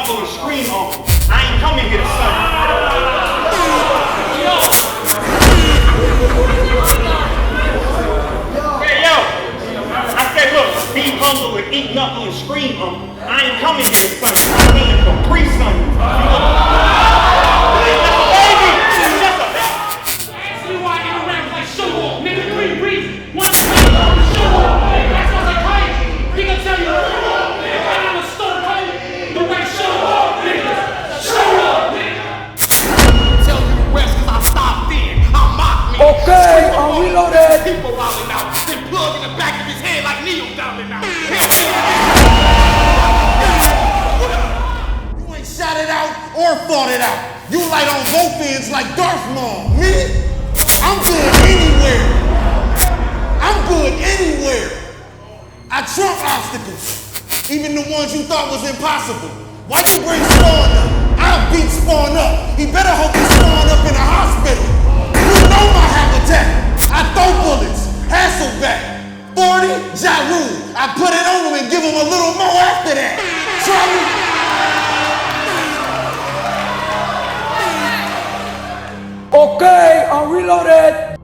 knuckle and scream on him. I ain't coming here to son. Hey, yo. I said, look, be humble and eat knuckle and scream on him. I ain't coming here to son. I came for pre-son. Okay, I'm reloaded. People rolling out, then plug in the back of his head like Neo dialing out. You ain't shot it out or fought it out. You light on both ends like Darth Maul. Me? I'm good anywhere. I'm good anywhere. I trump obstacles, even the ones you thought was impossible. Why'd you bring Spawn up? I'll beat Spawn up. He better hope he's Spawn up in a hospital. You know my habitat. I throw bullets. Hasselback. 40, Jaru. I put it on him and give him a little more after that. Try me. Okay, I'm reloaded.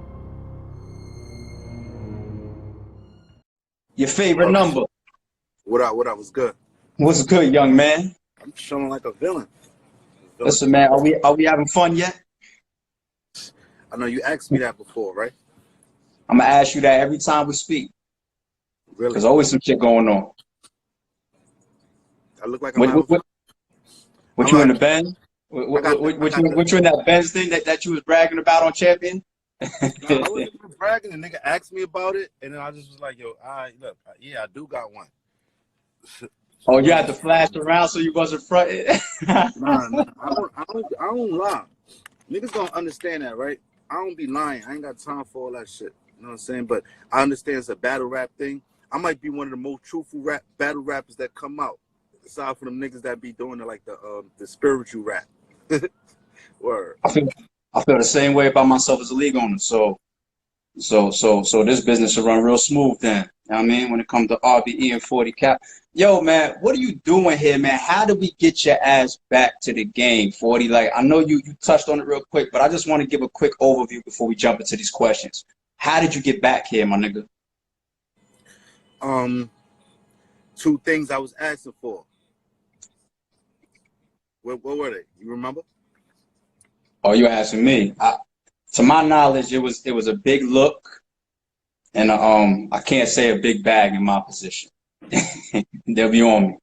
Your favorite number? What up, was good? What's good, young man? I'm feeling like a villain. Listen, man, are we having fun yet? I know you asked me that before, right? I'm gonna ask you that every time we speak. Really? There's always some shit going on. I look like What you in the Benz? What you in that Benz thing that you was bragging about on Champion? No, I wasn't bragging. The nigga asked me about it, and then I just was like, "Yo, look, yeah, I do got one." Oh, you had to flash around so you wasn't fronting. Nah, I don't lie. Niggas don't understand that, right? I don't be lying. I ain't got time for all that shit. You know what I'm saying? But I understand it's a battle rap thing. I might be one of the most truthful battle rappers that come out, aside from them niggas that be doing the spiritual rap. Word. I feel the same way about myself as a league owner. So this business should run real smooth then. You know what I mean? When it comes to RBE and 40 cap. Yo, man, what are you doing here, man? How do we get your ass back to the game, 40? Like, I know you touched on it real quick, but I just want to give a quick overview before we jump into these questions. How did you get back here, my nigga? Two things I was asking for. What were they? You remember? Oh, you asking me? To my knowledge, it was a big look, and I can't say a big bag in my position. They'll be on me.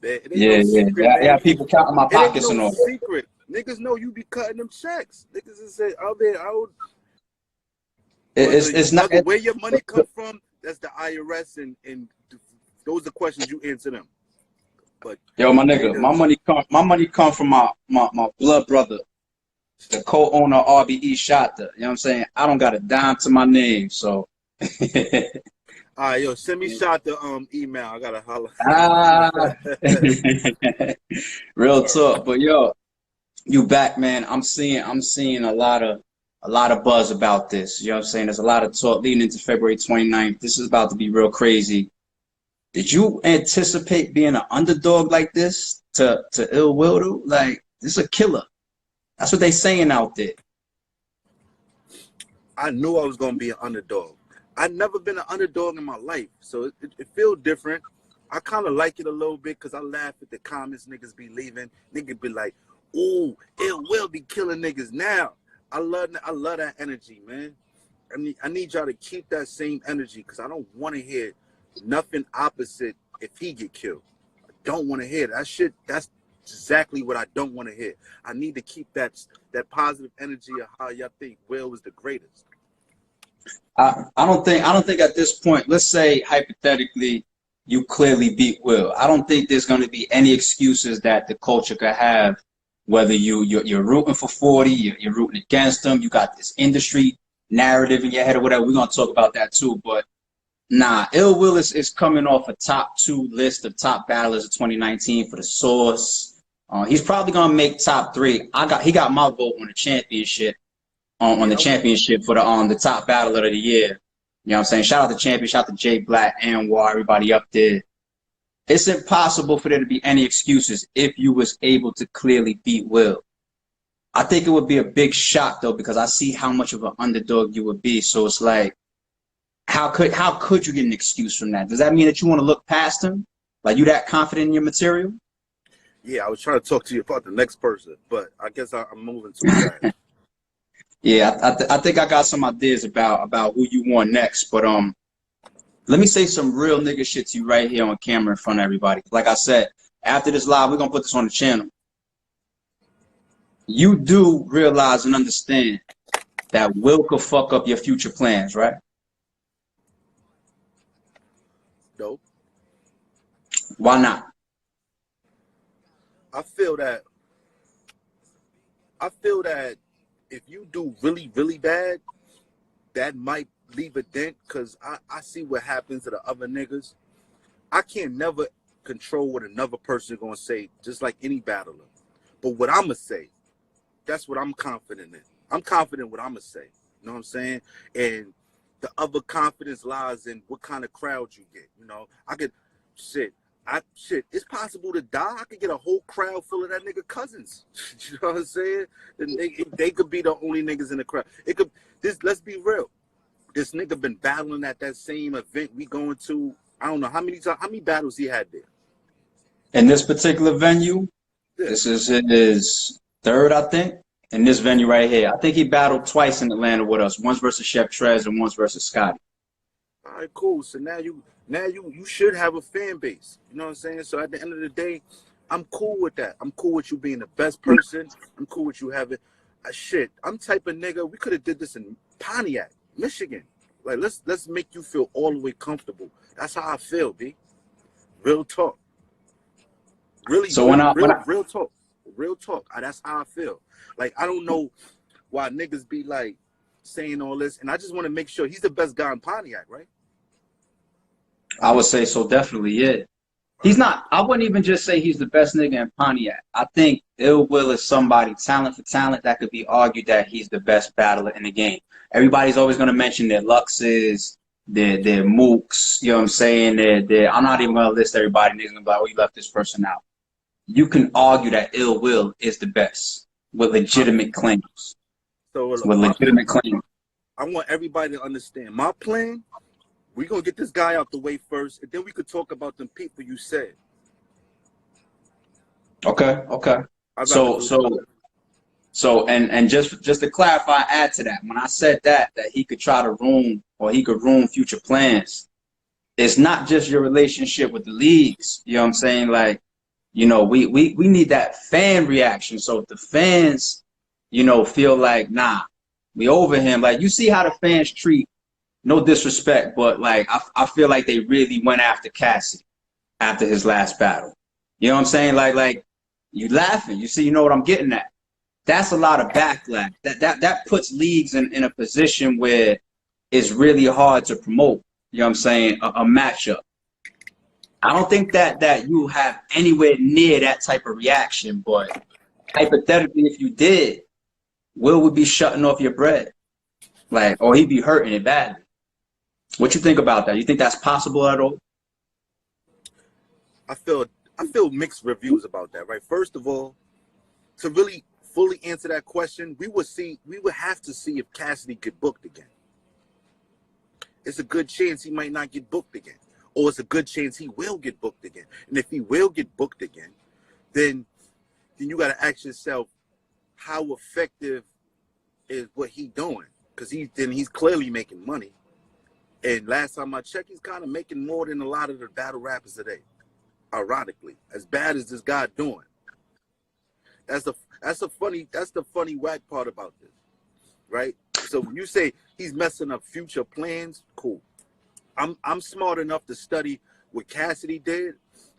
Yeah. People counting my pockets and all. Secret. Niggas know you be cutting them checks. Niggas is say out there. It's not where your money come from. That's the IRS, and those are questions you answer them. But yo, my nigga, my money come from my blood brother, the co-owner of RBE Shot. You know what I'm saying? I don't got a dime to my name, so. All right, yo, send me Shot the email. I gotta holler. Real talk, but yo, you back, man. I'm seeing a lot of buzz about this. You know what I'm saying? There's a lot of talk leading into February 29th. This is about to be real crazy. Did you anticipate being an underdog like this to Ill Will, dude? Like, this is a killer. That's what they saying out there. I knew I was gonna be an underdog. I've never been an underdog in my life, so it feels different. I kind of like it a little bit because I laugh at the comments niggas be leaving. Niggas be like, "Ooh, Ill Will be killing niggas now." I love that energy, man. I need y'all to keep that same energy because I don't want to hear nothing opposite if he get killed. I don't want to hear that shit. That's exactly what I don't want to hear. I need to keep that positive energy of how y'all think Will was the greatest. I don't think at this point, let's say hypothetically you clearly beat Will. I don't think there's going to be any excuses that the culture could have, whether you're rooting for 40, you're rooting against them, you got this industry narrative in your head or whatever. We're going to talk about that too, but nah, Ill Will is coming off a top 2 list of top battlers of 2019 for the Source. He's probably gonna make top 3. He got my vote on the championship. On the championship for the top battler of the year. You know what I'm saying? Shout out to Champion, shout out to Jay Black, Anwar, everybody up there. it's impossible for there to be any excuses if you was able to clearly beat Will. I think it would be a big shock though, because I see how much of an underdog you would be. So it's like, how could you get an excuse from that? Does that mean that you want to look past him? Like you that confident in your material? Yeah, I was trying to talk to you about the next person, but I guess I'm moving too fast. Yeah, I think I got some ideas about who you want next, but let me say some real nigga shit to you right here on camera in front of everybody. Like I said, after this live, we're gonna put this on the channel. You do realize and understand that Will could fuck up your future plans, right? Nope. Why not? I feel that if you do really, really bad, that might leave a dent, because I see what happens to the other niggas. I can't never control what another person is going to say, just like any battler. But what I'm going to say, that's what I'm confident in. I'm confident what I'm going to say. You know what I'm saying? And the other confidence lies in what kind of crowd you get. You know, I could, it's possible to die. I could get a whole crowd full of that nigga cousins. You know what I'm saying? They could be the only niggas in the crowd. It could. Let's be real. This nigga been battling at that same event we going to. I don't know how many battles he had there. In this particular venue, this is his third, I think. In this venue right here, I think he battled twice in Atlanta with us. Once versus Chef TREZ and once versus Scotty. All right, cool. So now you should have a fan base. You know what I'm saying? So at the end of the day, I'm cool with that. I'm cool with you being the best person. I'm cool with you having shit. I'm type of nigga. We could have did this in Pontiac, Michigan. Like let's make you feel all the way comfortable. That's how I feel, B. Real talk. Really. So real talk. Real talk. That's how I feel. Like I don't know why niggas be like saying all this, and I just want to make sure he's the best guy in Pontiac, right? I would say so, definitely, yeah. He's not, I wouldn't even just say he's the best nigga in Pontiac. I think Ill Will is somebody, talent for talent, that could be argued that he's the best battler in the game. Everybody's always going to mention their Luxes, their Mooks, you know what I'm saying? I'm not even going to list everybody. Niggas going to be like, oh, you left this person out. You can argue that Ill Will is the best with legitimate claims. So with legitimate claims. I want everybody to understand my plan. We're going to get this guy out the way first, and then we could talk about them people you said. Okay. And just to clarify, add to that, when I said that he could try to ruin, or he could ruin future plans, it's not just your relationship with the leagues. You know what I'm saying? Like, you know, we need that fan reaction. So if the fans, you know, feel like, nah, we over him. Like, you see how the fans treat, no disrespect, but like I feel like they really went after Cassidy after his last battle. You know what I'm saying? Like you laughing. You know what I'm getting at. That's a lot of backlash. That puts leagues in a position where it's really hard to promote. You know what I'm saying? A matchup. I don't think that you have anywhere near that type of reaction, but hypothetically, if you did, Will would be shutting off your bread, like, or he'd be hurting it badly. What you think about that? You think that's possible at all? I feel mixed reviews about that, right? First of all, to really fully answer that question, we would have to see if Cassidy get booked again. It's a good chance he might not get booked again, or it's a good chance he will get booked again. And if he will get booked again, then you got to ask yourself, how effective is what he doing? Because he's clearly making money. And last time I checked, he's kind of making more than a lot of the battle rappers today. Ironically, as bad as this guy doing, that's the funny whack part about this, right? So when you say he's messing up future plans, cool. I'm smart enough to study what Cassidy did,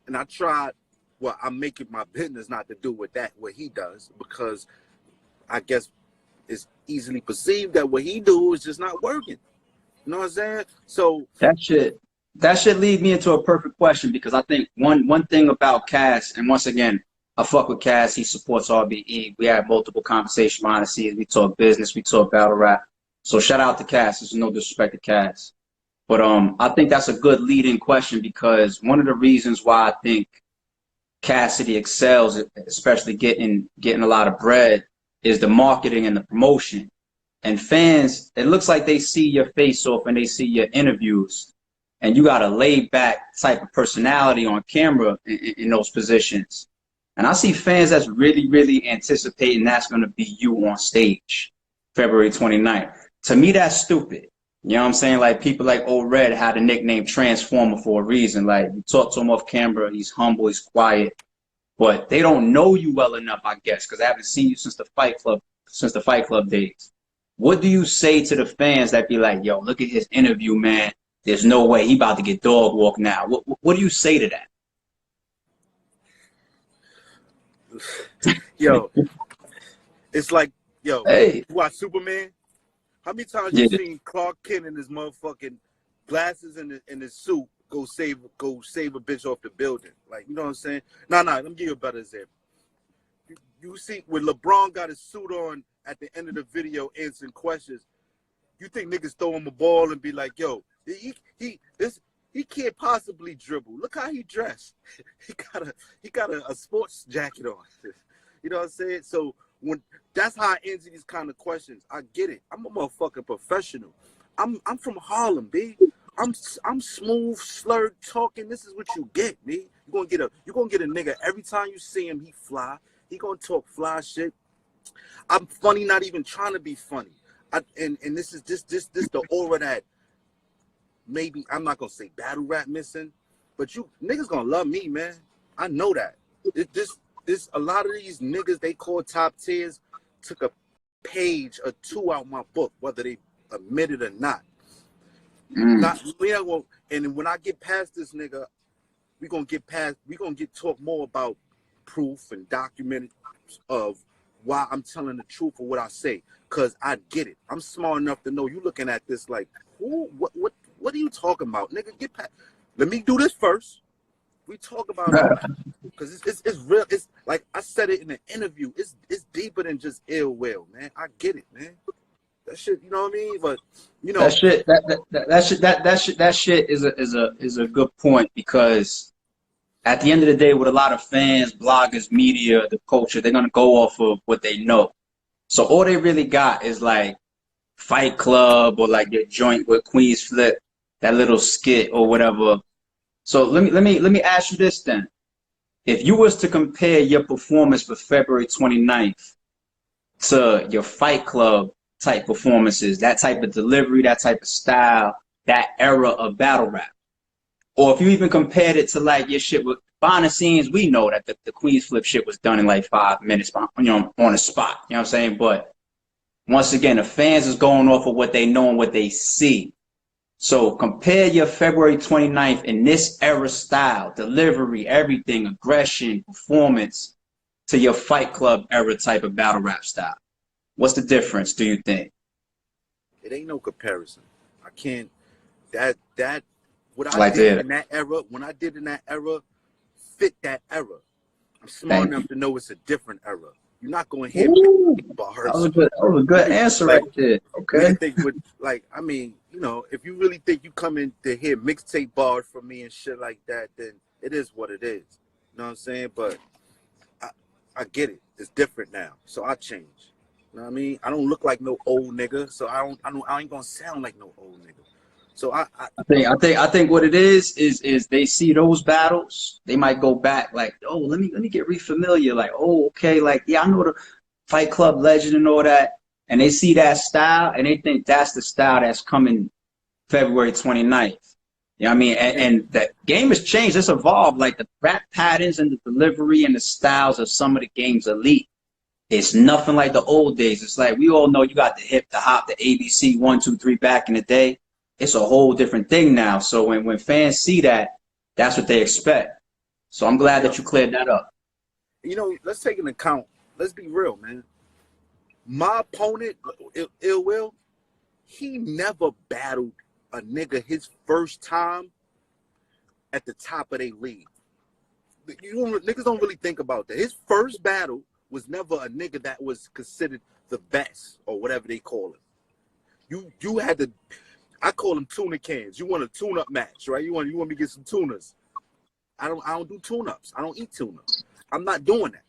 and I tried. Well, I'm making my business not to do what he does, because I guess it's easily perceived that what he do is just not working. You know what I'm saying? So that should lead me into a perfect question, because I think one thing about Cass, and once again, I fuck with Cass. He supports RBE. We had multiple conversations behind the scenes. We talk business. We talk battle rap. So shout out to Cass. There's no disrespect to Cass. But I think that's a good lead-in question, because one of the reasons why I think Cassidy excels, especially getting a lot of bread, is the marketing and the promotion. And fans, it looks like they see your face off and they see your interviews, and you got a laid-back type of personality on camera in those positions. And I see fans that's really anticipating that's going to be you on stage February 29th. To me, that's stupid. You know what I'm saying? Like, people like Old Red had a nickname Transformer for a reason. Like, you talk to him off camera, he's humble, he's quiet. But they don't know you well enough, I guess, because I haven't seen you since the Fight Club days. What do you say to the fans that be like, yo, look at his interview, man. There's no way he about to get dog walked now. What do you say to that? Yo, it's like, yo, Hey. you watch Superman? How many times you seen Clark Kent in his motherfucking glasses and his suit go save a bitch off the building? Like, you know what I'm saying? Nah, let me give you a better example. You see, when LeBron got his suit on at the end of the video answering questions, you think niggas throw him a ball and be like, yo, he can't possibly dribble. Look how he dressed. He got a sports jacket on. You know what I'm saying? So when that's how I answer these kind of questions. I get it. I'm a motherfucking professional. I'm from Harlem, B. I'm smooth, slurred talking. This is what you get, B. You're gonna get a nigga every time you see him, he fly. He gonna talk fly shit. I'm funny, not even trying to be funny. And this is the aura that maybe I'm not gonna say battle rap missing, but you niggas gonna love me, man. I know that. This a lot of these niggas they call top tiers took a page or two out my book, whether they admit it or not. And when I get past this nigga, we gonna talk more about proof and documented of why I'm telling the truth of what I say, cause I get it. I'm smart enough to know you looking at this like, what are you talking about, nigga? Get past. Let me do this first. We talk about it, cause it's real. It's like I said it in an interview. It's deeper than just ill will, man. I get it, man. That shit, you know what I mean? But you know, that shit is a good point, because at the end of the day, with a lot of fans, bloggers, media, the culture, they're gonna go off of what they know. So all they really got is like Fight Club or like their joint with Queens Flip, that little skit or whatever. So let me ask you this then. If you was to compare your performance for February 29th to your Fight Club type performances, that type of delivery, that type of style, that era of battle rap, or if you even compared it to like your shit with behind the scenes, we know that the Queens Flip shit was done in like 5 minutes, you know, on the spot. You know what I'm saying? But once again, the fans is going off of what they know and what they see. So compare your February 29th in this era style, delivery, everything, aggression, performance, to your Fight Club era type of battle rap style. What's the difference, do you think? It ain't no comparison. I can't. What I did in that era, when I did in that era, fit that era. I'm smart enough to know it's a different era. You're not going to hear bars. That was a good answer right there. Okay. I mean, you know, if you really think you come in to hear mixtape bars from me and shit like that, then it is what it is. You know what I'm saying? But I get it. It's different now. So I change. You know what I mean? I don't look like no old nigga, so I ain't gonna sound like no old nigga. So I think what it is they see those battles, they might go back like, oh, let me get re-familiar, like, oh, okay, like, yeah, I know the Fight Club legend and all that, and they see that style and they think that's the style that's coming February 29th. You know what I mean? And the game has changed, it's evolved, like the rap patterns and the delivery and the styles of some of the game's elite. It's nothing like the old days. It's like, we all know you got the hip, the hop, the ABC, 1, 2, 3 back in the day. It's a whole different thing now. So when fans see that, that's what they expect. So I'm glad that you cleared that up. You know, let's take into account, let's be real, man. My opponent, Ill Will, he never battled a nigga his first time at the top of their league. Niggas don't really think about that. His first battle was never a nigga that was considered the best or whatever they call it. You had to... I call them tuna cans. You want a tune-up match, right? You want me to get some tunas. I don't do tune-ups. I don't eat tuna. I'm not doing that.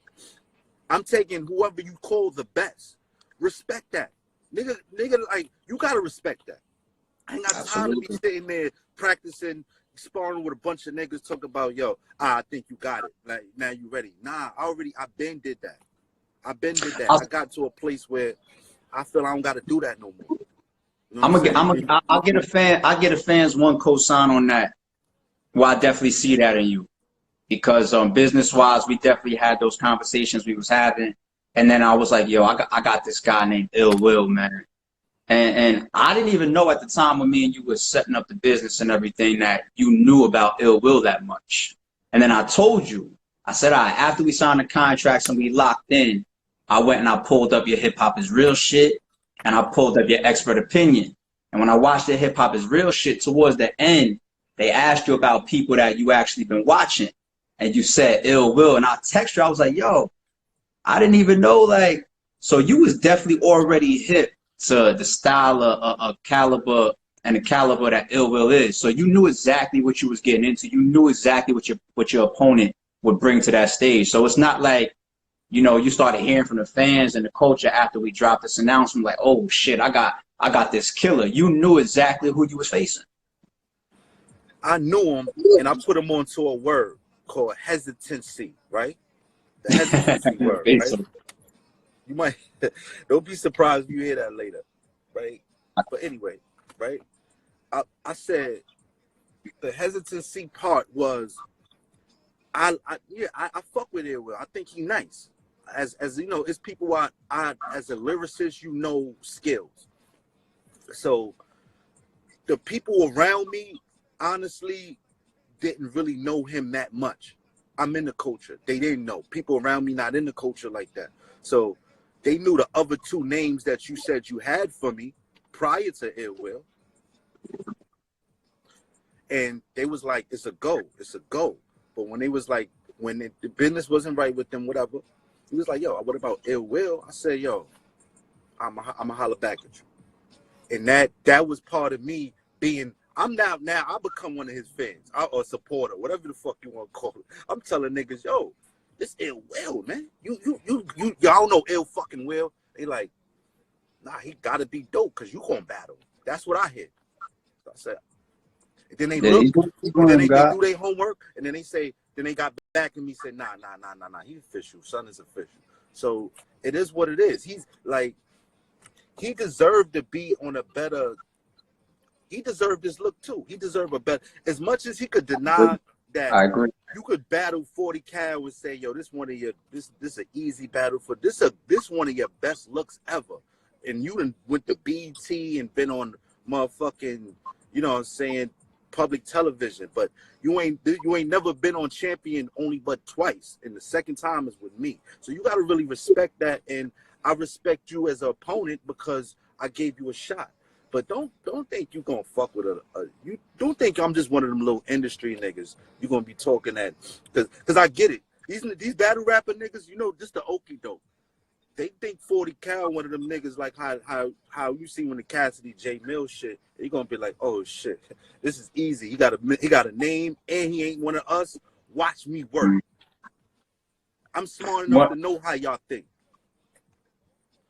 I'm taking whoever you call the best. Respect that. Nigga, like, you gotta respect that. I ain't got time to be sitting there practicing, sparring with a bunch of niggas talking about, yo, I think you got it. Like, now you ready. Nah, I've been did that. I got to a place where I feel I don't gotta do that no more. You know I'll get a fan's one cosign on that. Well, I definitely see that in you. Because business wise, we definitely had those conversations we was having. And then I was like, yo, I got this guy named Ill Will, man. And I didn't even know at the time when me and you were setting up the business and everything that you knew about Ill Will that much. And then I told you, I said, all right, after we signed the contracts and we locked in, I went and I pulled up your Hip Hop Is Real shit, and I pulled up your Expert Opinion. And when I watched the Hip Hop Is Real shit towards the end, they asked you about people that you actually been watching. And you said Ill Will, and I texted you, I was like, yo, I didn't even know, like, so you was definitely already hip to the style of caliber and the caliber that Ill Will is. So you knew exactly what you was getting into. You knew exactly what your opponent would bring to that stage. So it's not like, you know, you started hearing from the fans and the culture after we dropped this announcement, like, oh shit, I got this killer. You knew exactly who you was facing. I knew him, and I put him onto a word called hesitancy, right? The hesitancy word, right? You might, don't be surprised if you hear that later, right? But anyway, right? I said the hesitancy part was, I fuck with Ill Will. I think he nice. As you know, it's people I as a lyricist, you know, skills. So the people around me, honestly, didn't really know him that much. I'm in the culture. They didn't know. People around me not in the culture like that. So they knew the other two names that you said you had for me prior to Ill Will. And they was like, it's a go. It's a go. But when they was like, when the business wasn't right with them, whatever, he was like, yo, what about Ill Will? I said, yo, I'm a holler back at you. And that was part of me being, I'm now I become one of his fans or supporter, whatever the fuck you want to call it. I'm telling niggas, yo, this Ill Will, man. Y'all don't know Ill fucking Will. They like, nah, he gotta be dope because you gonna battle. That's what I hit. So I said, and then they look, and then they do their homework, and then they say, then they got back and me said, nah, he's official. Son is official. So it is what it is. He's like, he deserved to be on a better. He deserved this look too. He deserved a better. As much as he could deny that, I agree. You could battle 40 Cal and say, yo, this one of your this an easy battle for this one of your best looks ever. And you done went to BT and been on motherfucking, you know what I'm saying, public television, but you ain't never been on Champion only but twice, and the second time is with me. So you got to really respect that, and I respect you as an opponent because I gave you a shot. But don't think you gonna fuck with you don't think I'm just one of them little industry niggas you gonna be talking at, because I get it. These battle rapper niggas, you know, just the okie doke. They think 40 Cal one of them niggas like how you see when the Cassidy J Mill shit. You're gonna be like, oh shit, this is easy. He got a name and he ain't one of us. Watch me work. I'm smart enough to know how y'all think.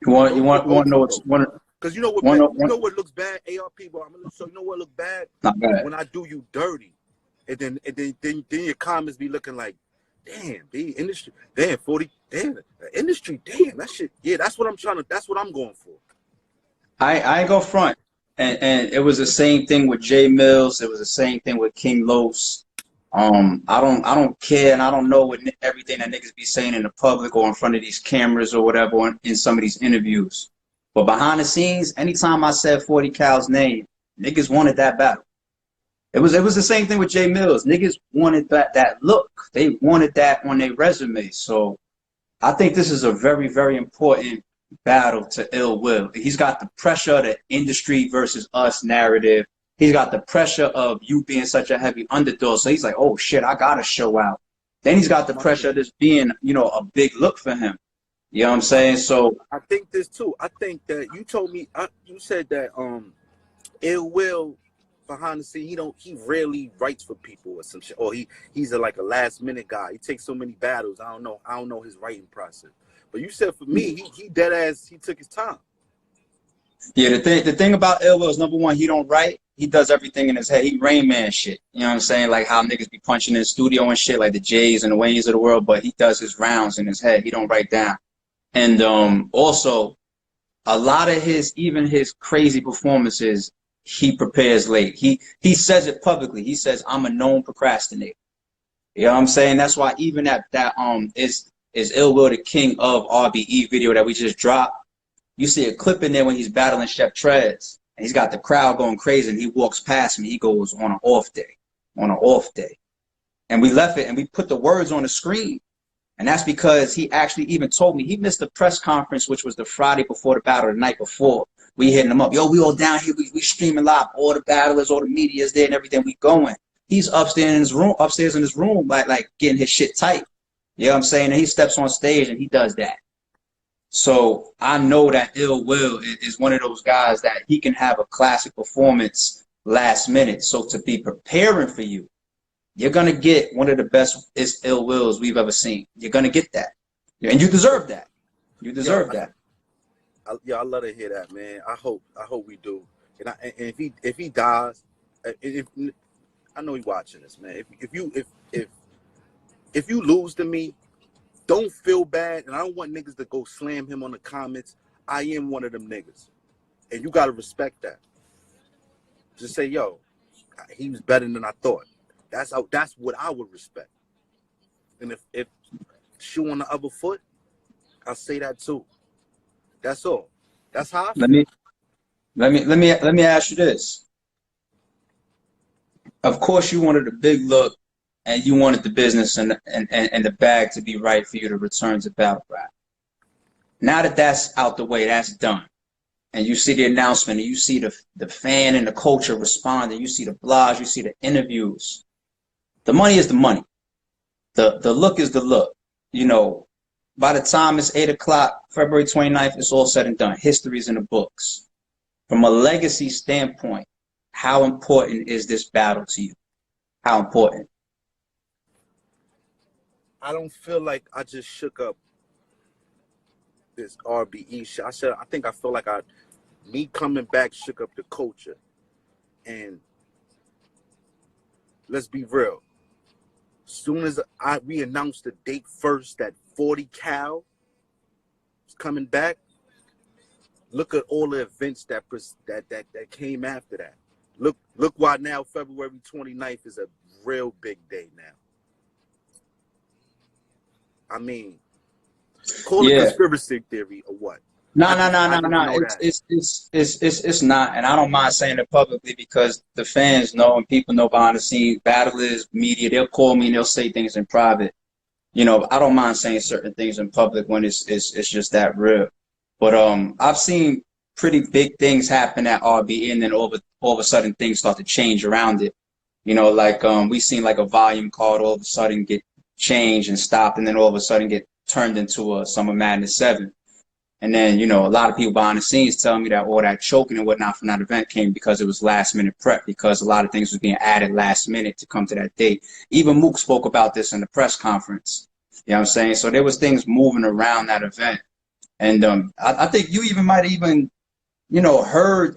You want to know what's one? Because you know what looks bad, ARP, bro. So you know what look bad? Not bad. When I do you dirty, and then your comments be looking like, damn, the industry, damn, 40, damn, the industry, damn, that shit. Yeah, that's what I'm going for. I ain't gonna front. And it was the same thing with Jay Mills. It was the same thing with King Los. I don't care, and I don't know what everything that niggas be saying in the public or in front of these cameras or whatever in some of these interviews. But behind the scenes, anytime I said 40 Cal's name, niggas wanted that battle. It was the same thing with Jay Mills. Niggas wanted that look. They wanted that on their resume. So I think this is a very, very important battle to Ill Will. He's got the pressure of the industry versus us narrative. He's got the pressure of you being such a heavy underdog. So he's like, oh shit, I gotta show out. Then he's got the pressure of this being, you know, a big look for him. You know what I'm saying? So I think this too. I think that you told me, you said that Ill Will behind the scene, he rarely writes for people or some shit. Or he's like a last minute guy. He takes so many battles. I don't know his writing process. But you said for me, he dead ass, he took his time. Yeah, the thing about Ill Will is, number one, he don't write. He does everything in his head. He Rain Man shit. You know what I'm saying? Like how niggas be punching in the studio and shit, like the Jays and the Waynes of the world, but he does his rounds in his head. He don't write down. And also, a lot of even his crazy performances, he prepares late. He says it publicly. He says, I'm a known procrastinator. You know what I'm saying? That's why even that is Ill Will the King of RBE video that we just dropped. You see a clip in there when he's battling Chef TREZ, and he's got the crowd going crazy, and he walks past me. He goes, on an off day. And we left it, and we put the words on the screen. And that's because he actually even told me he missed the press conference, which was the Friday before the battle, the night before. We hitting him up. Yo, we all down here. We streaming live. All the battlers, all the media's there and everything. We going. He's upstairs in his room, like getting his shit tight. You know what I'm saying? And he steps on stage and he does that. So I know that Ill Will is one of those guys that he can have a classic performance last minute. So to be preparing for you, you're going to get one of the best Ill Wills we've ever seen. You're going to get that. And you deserve that. You deserve that. I love to hear that, man. I hope we do. And if he dies, if I know he's watching this, man. If you lose to me, don't feel bad. And I don't want niggas to go slam him on the comments. I am one of them niggas. And you got to respect that. Just say, yo, he was better than I thought. That's what I would respect. And if shoe on the other foot, I'll say that too. That's all. That's how I feel. Let me ask you this. Of course you wanted a big look and you wanted the business and the bag to be right for you to return to battle rap. Now that that's out the way, that's done. And you see the announcement and you see the fan and the culture responding, you see the blogs, you see the interviews. The money is the money. The look is the look. You know, by the time it's 8 o'clock, February 29th, it's all said and done. History's in the books. From a legacy standpoint, how important is this battle to you? How important? I don't feel like I just shook up this RBE shit. I think I feel like me coming back shook up the culture. And let's be real. As soon as we announced the date first that 40 Cal was coming back, look at all the events that came after that. Look why now February 29th is a real big day now. I mean, call it conspiracy theory or what? No. It's not, and I don't mind saying it publicly because the fans know and people know behind the scenes. Battlers, media, they'll call me and they'll say things in private. You know, I don't mind saying certain things in public when it's just that real. But I've seen pretty big things happen at RBE, and then all of a sudden things start to change around it. You know, like we seen like a volume card all of a sudden get changed and stopped, and then all of a sudden get turned into a Summer Madness 7. And then, you know, a lot of people behind the scenes telling me that all that choking and whatnot from that event came because it was last minute prep, because a lot of things was being added last minute to come to that date. Even Mook spoke about this in the press conference. You know what I'm saying? So there was things moving around that event. And I think you even might have even, you know, heard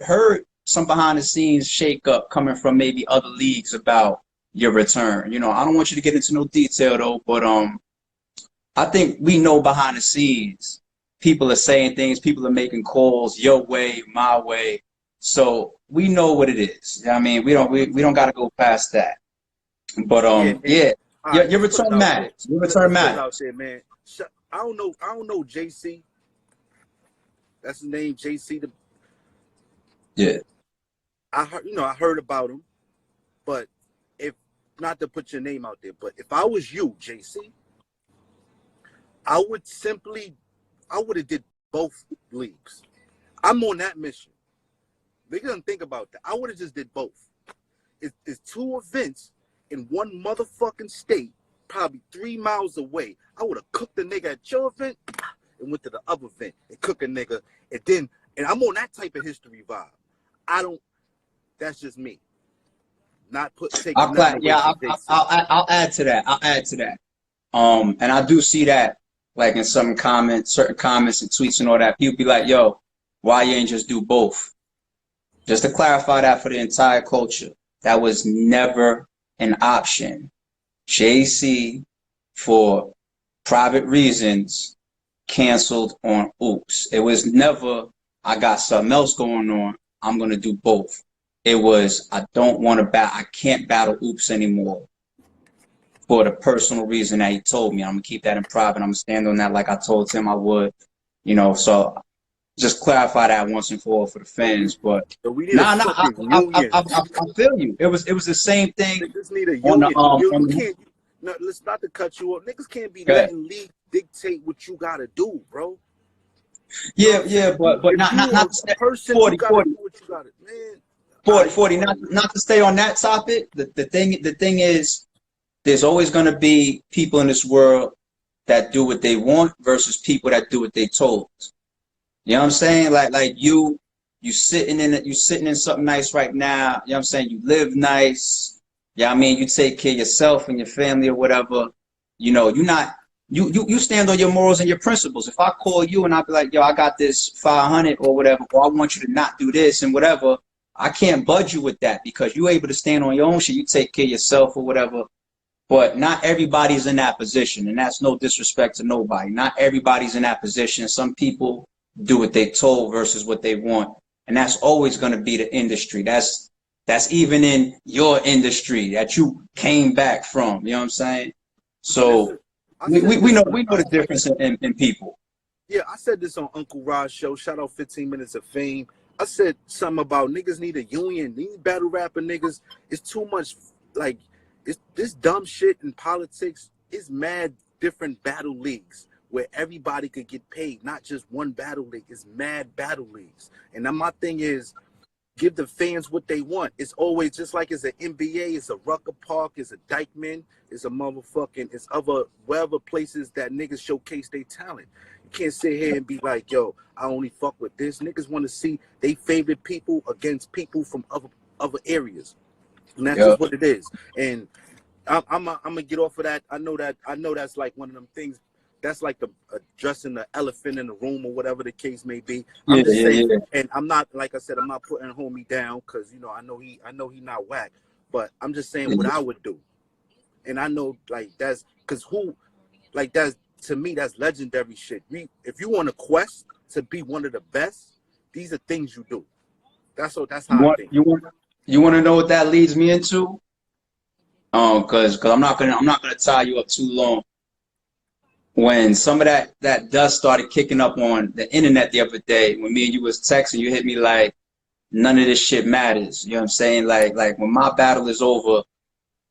some behind the scenes shake up coming from maybe other leagues about your return. You know, I don't want you to get into no detail though, but I think we know behind the scenes people are saying things, people are making calls your way, my way. So we know what it is. I mean, we don't got to go past that. But your return matters. Your return matters. Out there, man. I don't know JC. That's his name, JC. Yeah. I heard about him, but if not to put your name out there, but if I was you, JC, I would have did both leagues. I'm on that mission. They didn't think about that. I would have just did both. It's 2 events in one motherfucking state, probably 3 miles away. I would have cooked the nigga at your event and went to the other event and cook a nigga. And I'm on that type of history vibe. That's just me. Not taking I'll nothing away from JC. I'll add to that. I'll add to that. And I do see that, like in some comments, certain comments and tweets and all that. People be like, "Yo, why you ain't just do both?" Just to clarify that for the entire culture, that was never an option. JC, for private reasons, canceled on Oops. It was never, I got something else going on, I'm gonna do both. It was, I don't want to I can't battle Oops anymore for the personal reason that he told me. I'm gonna keep that in private. I'm gonna stand on that like I told him I would, you know. So just clarify that once and for all for the fans. But I feel you. It was the same thing. Niggas need a on union. The, you can't. No, let's not to cut you off. Niggas can't be letting league dictate what you gotta do, bro. Yeah, but not to person 40, you gotta 40. do what you gotta, man. 40. Not to stay on that topic. The thing is, there's always gonna be people in this world that do what they want versus people that do what they told. You know what I'm saying? Like you sitting in something nice right now. You know what I'm saying? You live nice. Yeah, I mean, you take care of yourself and your family or whatever. You know, you stand on your morals and your principles. If I call you and I be like, yo, I got this 500 or whatever, or I want you to not do this and whatever, I can't budge you with that because you're able to stand on your own shit. You take care of yourself or whatever. But not everybody's in that position, and that's no disrespect to nobody. Not everybody's in that position. Some people do what they told versus what they want, and that's always going to be the industry. That's even in your industry that you came back from. You know what I'm saying? So we know the difference in people. Yeah, I said this on Uncle Rod's show. Shout out 15 Minutes of Fame. I said something about niggas need a union. These battle rapper niggas, it's too much. Like, it's this dumb shit in politics. It's mad different battle leagues where everybody could get paid, not just one battle league. It's mad battle leagues. And then my thing is, give the fans what they want. It's always just like it's an NBA, it's a Rucker Park, it's a Dykeman, it's a motherfucking, it's other wherever places that niggas showcase their talent. You can't sit here and be like, yo, I only fuck with this. Niggas want to see they favorite people against people from other areas. And that's just what it is. And I'm gonna get off of that. I know that's like one of them things. That's like addressing the elephant in the room or whatever the case may be. I'm just saying, and I'm not, like I said, I'm not putting homie down because, you know, I know he not whack, but I'm just saying what I would do. And I know, like, that's because that's, to me, that's legendary shit. If you want a quest to be one of the best, these are things you do. That's how I think. You want to know what that leads me into? Because I'm not gonna tie you up too long. When some of that dust started kicking up on the internet the other day, when me and you was texting, you hit me like, none of this shit matters. You know what I'm saying? Like when my battle is over,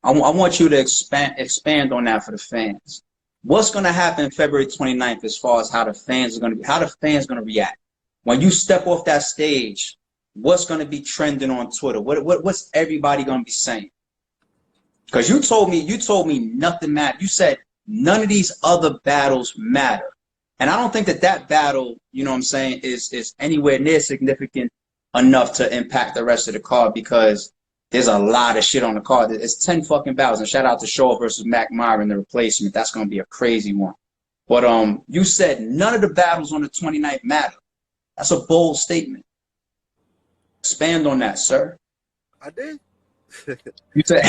I want you to expand on that for the fans. What's going to happen February 29th as far as how the fans are going to react? When you step off that stage, what's going to be trending on Twitter? What's everybody going to be saying? Because you told me nothing mattered. You said none of these other battles matter. And I don't think that battle, you know what I'm saying, is anywhere near significant enough to impact the rest of the card because there's a lot of shit on the card. It's 10 fucking battles. And shout out to SHOWOFF versus MYRON, the replacement. That's going to be a crazy one. But you said none of the battles on the 29th matter. That's a bold statement. Expand on that, sir. I did. You said,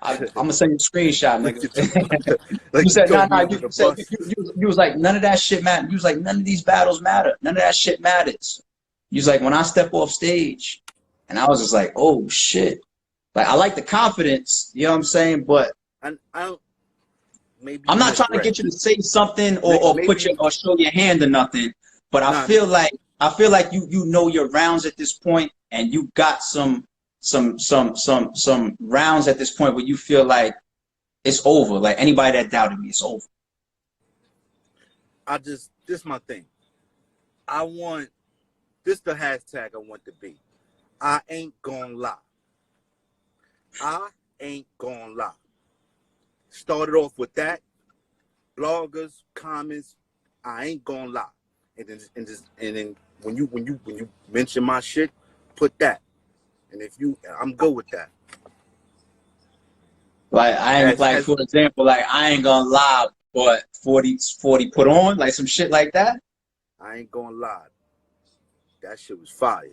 I'm gonna send you a screenshot, nigga. You said, you was like, none of that shit matters. You was like, none of these battles matter. None of that shit matters. You was like, when I step off stage, and I was just like, oh shit. Like, I like the confidence, you know what I'm saying? But I don't. Maybe I'm not trying to get you to say something or show your hand or nothing. But I feel like you know your rounds at this point, and you got some rounds at this point where you feel like it's over. Like anybody that doubted me, it's over. This my thing. I want this the hashtag I want to be. I ain't gonna lie. I ain't gonna lie. Started off with that. Bloggers, comments, I ain't gonna lie. And then when you mention my shit, put that. And if you, I'm good with that. Like I ain't like, for example, like I ain't gonna lie, but 40 put on, like some shit like that. I ain't gonna lie, that shit was fire.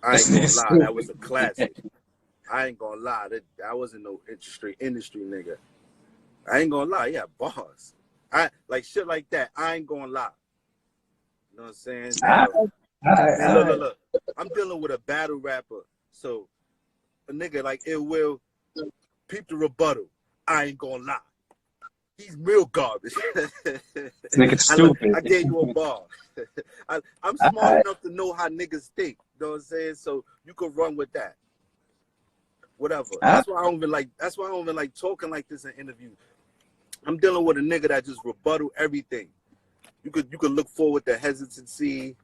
I ain't gonna lie, that was a classic. I ain't gonna lie, that wasn't no industry nigga. I ain't gonna lie, yeah, bars. I like shit like that. I ain't gonna lie. You know what I'm saying? Look. I'm dealing with a battle rapper, so a nigga like Ill Will, peep the rebuttal. I ain't gonna lie. He's real garbage. This nigga's stupid. I gave you a bar. I'm smart enough to know how niggas think. You know what I'm saying? So you can run with that. Whatever. That's why I don't even like. That's why I don't even like talking like this in interviews. I'm dealing with a nigga that just rebuttal everything. You could look forward to hesitancy,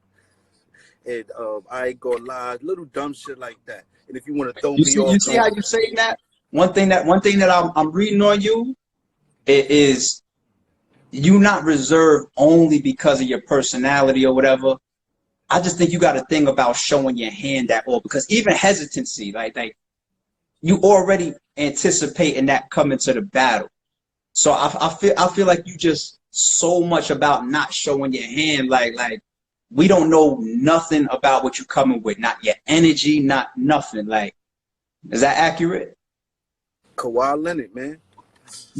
and I ain't gonna lie, little dumb shit like that. And if you want to throw me off, you see how you saying that? One thing that I'm reading on you, it is you not reserved only because of your personality or whatever. I just think you got a thing about showing your hand at all, because even hesitancy, like you already anticipating that coming to the battle. So I feel like you just so much about not showing your hand, like we don't know nothing about what you're coming with, not your energy, not nothing. Like, is that accurate? Kawhi Leonard, man.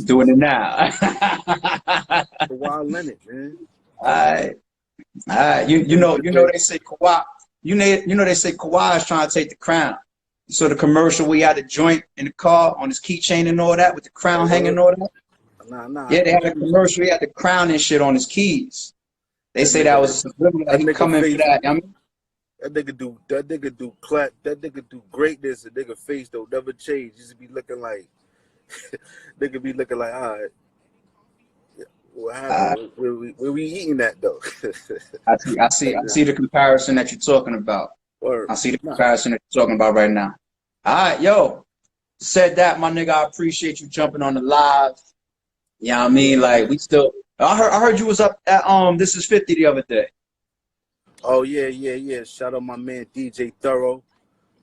Doing it now. Kawhi Leonard, man. All right. You know they say Kawhi. You know they say Kawhi is trying to take the crown. So the commercial we had the joint in the car on his keychain and all that with the crown hanging and all that. Nah. Yeah, they had a commercial. He had the crown and shit on his keys. They say that was like he coming for that. I mean, that nigga do greatness. A nigga face don't never change. Just be looking like nigga be looking like, all right. What happened? Where we eating that though? I see the comparison that you're talking about. Word. I see the comparison that you're talking about right now. All right, yo. Said that, my nigga. I appreciate you jumping on the live. You know what I mean? Like we still. I heard you was up at This Is 50 the other day. Oh yeah. Shout out my man DJ Thorough.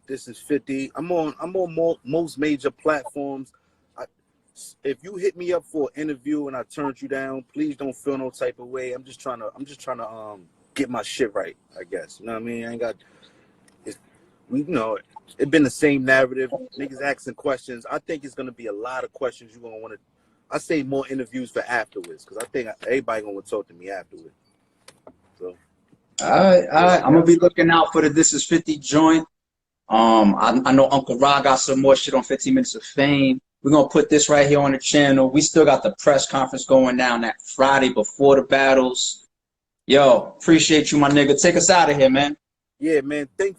This Is 50. I'm on most major platforms. If you hit me up for an interview and I turned you down, please don't feel no type of way. I'm just trying to get my shit right, I guess. You know what I mean? I ain't got. It's been the same narrative. Niggas asking questions. I think it's gonna be a lot of questions you're gonna want to. I say more interviews for afterwards, because I think everybody gonna talk to me afterwards. So, all right. I'm gonna be looking out for the This Is 50 joint. I know Uncle Ra got some more shit on 15 Minutes of Fame. We're gonna put this right here on the channel. We still got the press conference going down that Friday before the battles. Yo, appreciate you, my nigga. Take us out of here, man. Yeah, man. Thank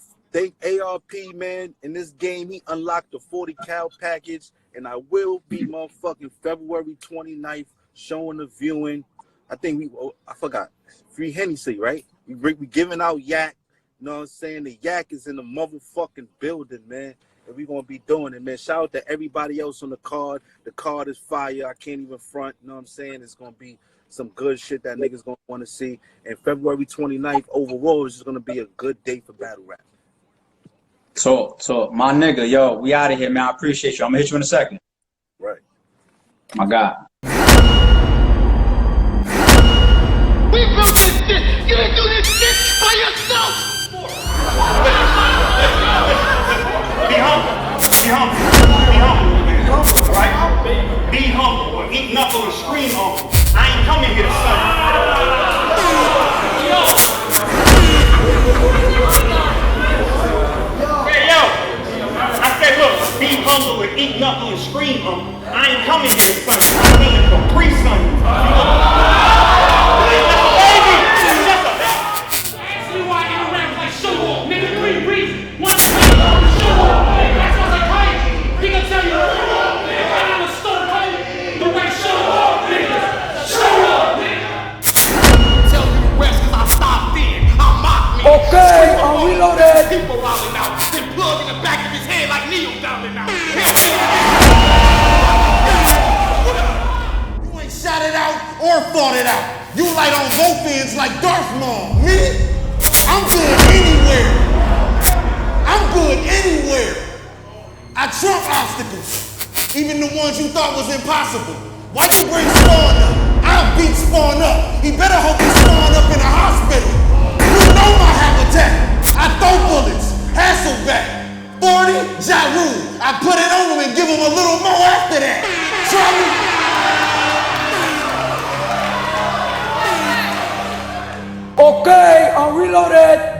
ARP, man. In this game, he unlocked the 40 cal package. And I will be motherfucking February 29th showing the viewing. I think I forgot. Free Hennessy, right? We giving out yak. You know what I'm saying? The yak is in the motherfucking building, man. And we gonna be doing it, man. Shout out to everybody else on the card. The card is fire. I can't even front. You know what I'm saying? It's gonna be some good shit that niggas gonna want to see. And February 29th overall is just gonna be a good day for battle rap. So my nigga, yo, we out of here, man. I appreciate you. I'm gonna hit you in a second. Right. My God. We built this shit. You didn't do this shit by yourself. Be humble, right? Be humble, or eat knuckle and scream humble. I ain't coming here to be humble and eat knuckle and scream humble. I ain't coming here to stunt. I'm meaning for pre-sunny. Ask me why I interact like SHOWOFF, nigga. 3 reasons. 1, SHOWOFF. That's my psychiatrist. He can tell you if I have a stone cold, the way SHOWOFF, nigga. SHOWOFF, nigga. Tell me the rest cause I stopped in. I mock me. Okay, I'm reloaded. People rolling out. Then plug in the back of his head like Neo down now. You ain't shot it out or fought it out. You light on both ends like Darth Maul. Me? I'm good anywhere. I I'm good anywhere. I trump obstacles, even the ones you thought was impossible. Why you bring Spawn up? I'll beat Spawn up. He better hope he's Spawn up in a hospital. You know my habitat. I throw bullets, Hasselback, 40, Jaru. I put it on him and give him a little more after that. Try me. Okay, I'm reloaded.